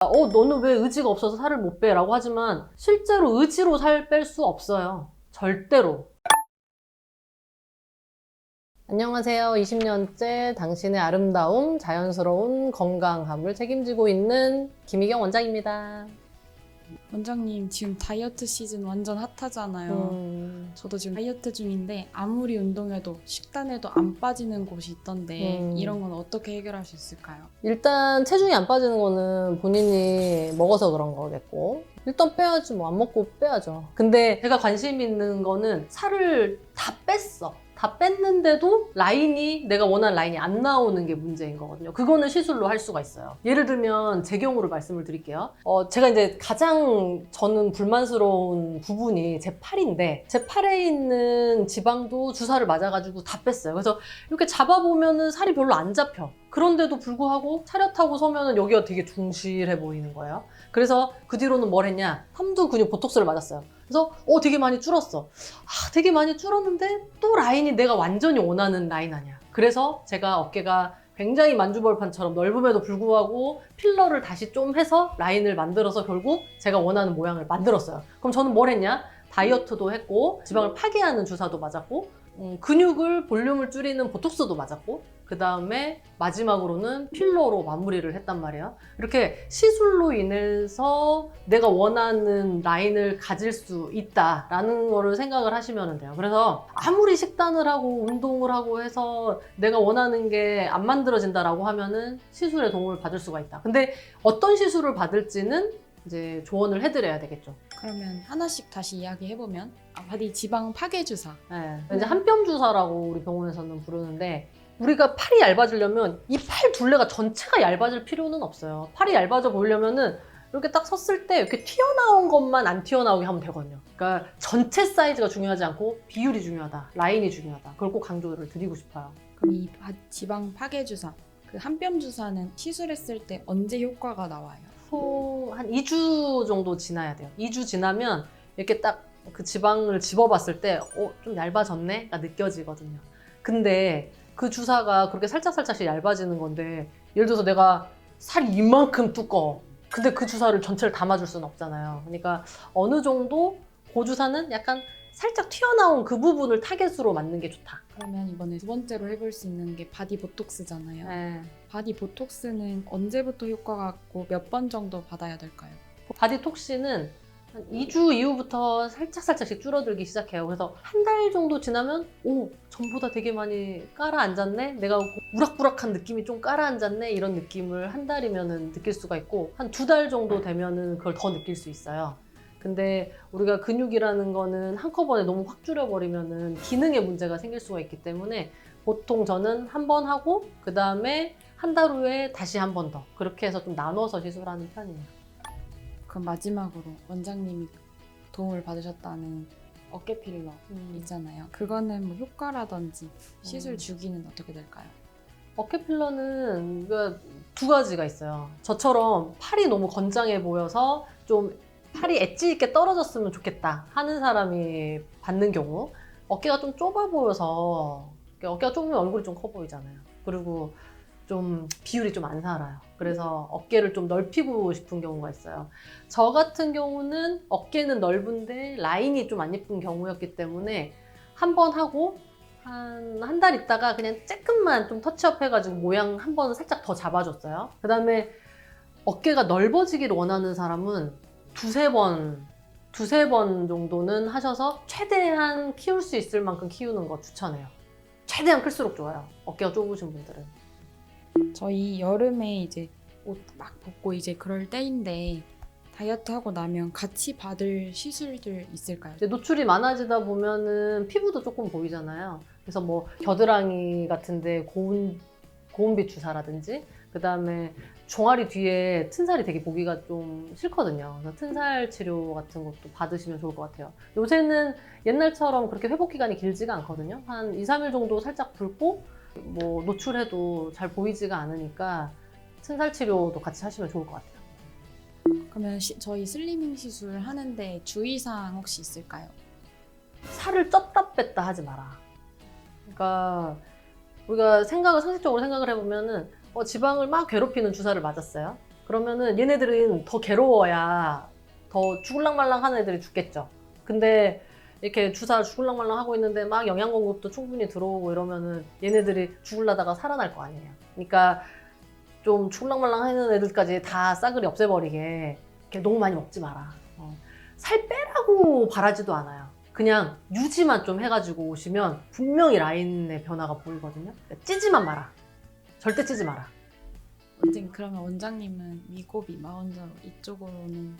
너는 왜 의지가 없어서 살을 못 빼? 라고 하지만 실제로 의지로 살 뺄 수 없어요. 절대로. 안녕하세요. 20년째 당신의 아름다움, 자연스러운 건강함을 책임지고 있는 김희경 원장입니다. 원장님 지금 다이어트 시즌 완전 핫하잖아요. 저도 지금 다이어트 중인데 아무리 운동해도 식단에도 안 빠지는 곳이 있던데 이런 건 어떻게 해결할 수 있을까요? 일단 체중이 안 빠지는 거는 본인이 먹어서 그런 거겠고 일단 빼야지 뭐 안 먹고 빼야죠. 근데 제가 관심 있는 거는 살을 다 뺐어. 다 뺐는데도 라인이 내가 원하는 라인이 안 나오는 게 문제인 거거든요. 그거는 시술로 할 수가 있어요. 예를 들면 제 경우를 말씀을 드릴게요. 제가 이제 가장 저는 불만스러운 부분이 제 팔인데 제 팔에 있는 지방도 주사를 맞아가지고 다 뺐어요. 그래서 이렇게 잡아보면은 살이 별로 안 잡혀. 그런데도 불구하고 차렷하고 서면은 여기가 되게 둥실해 보이는 거예요. 그래서 그 뒤로는 뭘 했냐? 삼두 근육 보톡스를 맞았어요. 그래서 되게 많이 줄었어. 되게 많이 줄었는데 또 라인이 내가 완전히 원하는 라인 아니야. 그래서 제가 어깨가 굉장히 만주벌판처럼 넓음에도 불구하고 필러를 다시 좀 해서 라인을 만들어서 결국 제가 원하는 모양을 만들었어요. 그럼 저는 뭘 했냐? 다이어트도 했고 지방을 파괴하는 주사도 맞았고 근육을 볼륨을 줄이는 보톡스도 맞았고 그 다음에 마지막으로는 필러로 마무리를 했단 말이에요. 이렇게 시술로 인해서 내가 원하는 라인을 가질 수 있다라는 거를 생각을 하시면 돼요. 그래서 아무리 식단을 하고 운동을 하고 해서 내가 원하는 게 안 만들어진다라고 하면은 시술의 도움을 받을 수가 있다. 근데 어떤 시술을 받을지는 이제 조언을 해드려야 되겠죠. 그러면 하나씩 다시 이야기해보면 바디 지방 파괴 주사. 네. 이제 한뼘 주사라고 우리 병원에서는 부르는데 우리가 팔이 얇아지려면 이 팔 둘레가 전체가 얇아질 필요는 없어요. 팔이 얇아져 보이려면은 이렇게 딱 섰을 때 이렇게 튀어나온 것만 안 튀어나오게 하면 되거든요. 그러니까 전체 사이즈가 중요하지 않고 비율이 중요하다, 라인이 중요하다. 그걸 꼭 강조를 드리고 싶어요. 그럼 이 지방 파괴 주사, 그 한뼘 주사는 시술했을 때 언제 효과가 나와요? 한 2주 정도 지나야 돼요. 2주 지나면 이렇게 딱 그 지방을 집어봤을 때 좀 얇아졌네? 가 느껴지거든요. 근데 그 주사가 그렇게 살짝살짝씩 얇아지는 건데 예를 들어서 내가 살이 이만큼 두꺼워. 근데 그 주사를 전체를 다 맞을 수는 없잖아요. 그러니까 어느 정도 그 주사는 약간 살짝 튀어나온 그 부분을 타겟으로 맞는 게 좋다. 그러면 이번에 두 번째로 해볼 수 있는 게 바디 보톡스잖아요. 네. 바디 보톡스는 언제부터 효과가 있고 몇 번 정도 받아야 될까요? 바디 톡신은 한 2주 이후부터 살짝씩 줄어들기 시작해요. 그래서 한 달 정도 지나면 전보다 되게 많이 깔아앉았네? 내가 우락부락한 느낌이 좀 깔아앉았네? 이런 느낌을 한 달이면 느낄 수가 있고 한 2달 정도 되면 그걸 더 느낄 수 있어요. 근데 우리가 근육이라는 거는 한꺼번에 너무 확 줄여버리면 기능에 문제가 생길 수가 있기 때문에 보통 저는 한 번 하고 그 다음에 한 달 후에 다시 한 번 더 그렇게 해서 좀 나눠서 시술하는 편이에요. 그럼 마지막으로 원장님이 도움을 받으셨다는 어깨 필러 있잖아요. 그거는 뭐 효과라든지 시술 주기는 어떻게 될까요? 어깨 필러는 두 가지가 있어요. 저처럼 팔이 너무 건장해 보여서 좀 팔이 엣지 있게 떨어졌으면 좋겠다 하는 사람이 받는 경우 어깨가 좀 좁아 보여서 어깨가 좁으면 얼굴이 좀 커 보이잖아요. 그리고 좀 비율이 좀 안 살아요. 그래서 어깨를 좀 넓히고 싶은 경우가 있어요. 저 같은 경우는 어깨는 넓은데 라인이 좀 안 예쁜 경우였기 때문에 한 번 하고 한 달 있다가 그냥 조금만 좀 터치업 해가지고 모양 한 번 살짝 더 잡아줬어요. 그 다음에 어깨가 넓어지기를 원하는 사람은 두세 번 정도는 하셔서 최대한 키울 수 있을 만큼 키우는 거 추천해요. 최대한 클수록 좋아요. 어깨가 좁으신 분들은. 저희 여름에 이제 옷 막 벗고 이제 그럴 때인데 다이어트 하고 나면 같이 받을 시술들 있을까요? 이제 노출이 많아지다 보면은 피부도 조금 보이잖아요. 그래서 뭐 겨드랑이 같은데 고운빛 주사라든지 그 다음에 종아리 뒤에 튼살이 되게 보기가 좀 싫거든요. 그래서 튼살 치료 같은 것도 받으시면 좋을 것 같아요. 요새는 옛날처럼 그렇게 회복 기간이 길지가 않거든요. 한 2, 3일 정도 살짝 붉고 뭐 노출해도 잘 보이지가 않으니까 튼살 치료도 같이 하시면 좋을 것 같아요. 그러면 저희 슬리밍 시술 하는데 주의사항 혹시 있을까요? 살을 쪘다 뺐다 하지 마라. 그러니까 우리가 상식적으로 생각을 해보면은 지방을 막 괴롭히는 주사를 맞았어요. 그러면은 얘네들은 더 괴로워야 더 죽을랑말랑 하는 애들이 죽겠죠. 근데 이렇게 주사 죽을랑말랑 하고 있는데 막 영양 공급도 충분히 들어오고 이러면은 얘네들이 죽을라다가 살아날 거 아니에요. 그러니까 좀 죽을랑말랑 하는 애들까지 다 싸그리 없애버리게 이렇게 너무 많이 먹지 마라. 살 빼라고 바라지도 않아요. 그냥 유지만 좀 해가지고 오시면 분명히 라인의 변화가 보이거든요. 그러니까 찌지만 마라. 절대 찌지 마라. 원장님, 그러면 원장님은 위고비, 마원자로 이쪽으로는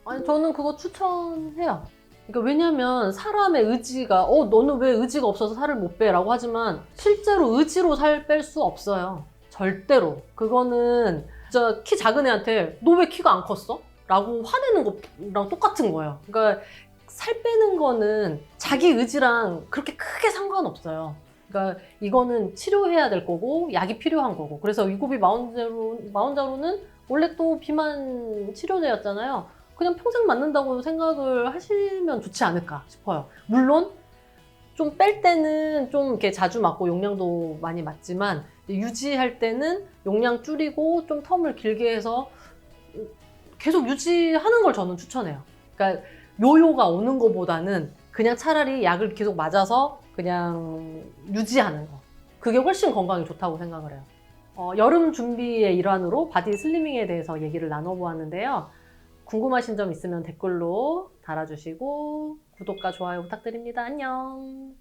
아니 저는 그거 추천해요. 그러니까 왜냐면 사람의 의지가 너는 왜 의지가 없어서 살을 못 빼? 라고 하지만 실제로 의지로 살 뺄 수 없어요. 절대로. 그거는 진짜 키 작은 애한테 너 왜 키가 안 컸어? 라고 화내는 거랑 똑같은 거예요. 그러니까 살 빼는 거는 자기 의지랑 그렇게 크게 상관없어요. 그러니까 이거는 치료해야 될 거고 약이 필요한 거고. 그래서 위고비 마원자로는 원래 또 비만 치료제였잖아요. 그냥 평생 맞는다고 생각을 하시면 좋지 않을까 싶어요. 물론 좀 뺄 때는 좀 이렇게 자주 맞고 용량도 많이 맞지만 유지할 때는 용량 줄이고 좀 텀을 길게 해서 계속 유지하는 걸 저는 추천해요. 그러니까 요요가 오는 것보다는 그냥 차라리 약을 계속 맞아서 그냥 유지하는 거. 그게 훨씬 건강에 좋다고 생각을 해요. 여름 준비의 일환으로 바디 슬리밍에 대해서 얘기를 나눠보았는데요. 궁금하신 점 있으면 댓글로 달아주시고 구독과 좋아요 부탁드립니다. 안녕.